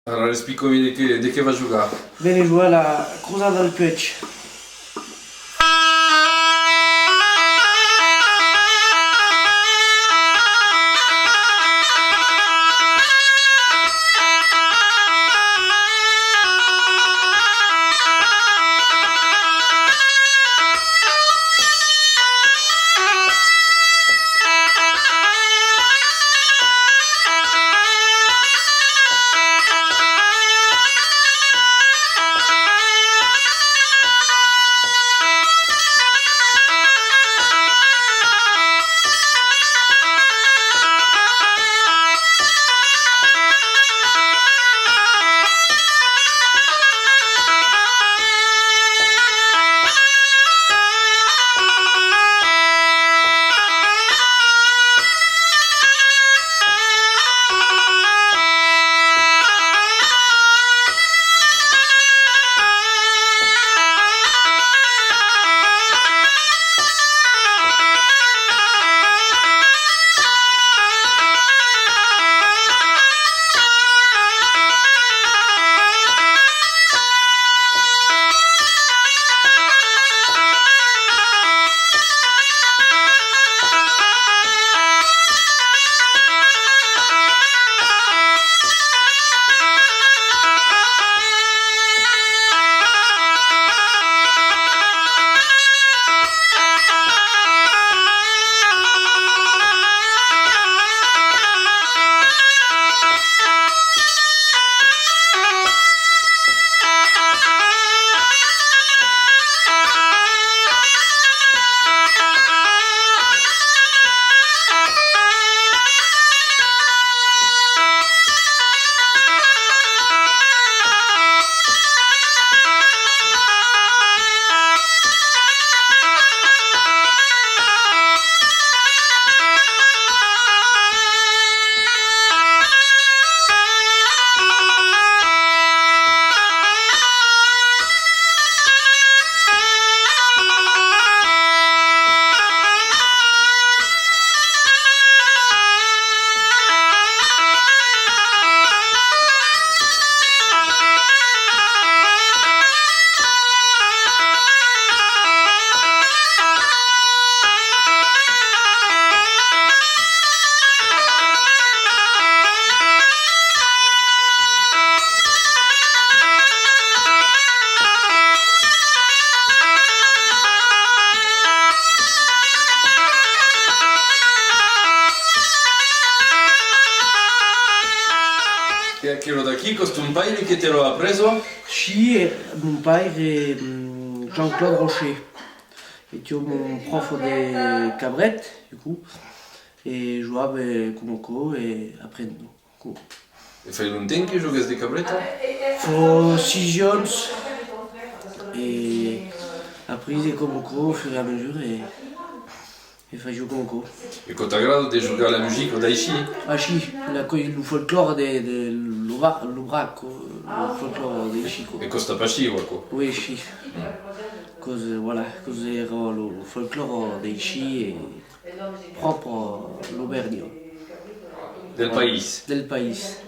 Allora, spiegami di che va a giocare. Bene, giocare la Cruzada del Pech. Che ero da chi? Questo un paio che te l'ho preso? Chi est mon père et Jean-Claude Rocher. Et tu mon prof de cabrette, du coup. Et je jouais avec Kumoko et après nous. E fai longtemps che giochi di cabretta? Faut 6 jeunes. Et après, c'est Kumoko au fur et à mesure et fai jouer Kumoko. E con t'aggrado di giocare la musica dai sci? Ah si, le folklore de l'Aubrac, le folklore des Chico. E costa pascivo, ecco. Oui, si. Cause, voilà, cause era le folklore dei Sci e proprio l'Auvergne, Del paese. del paese.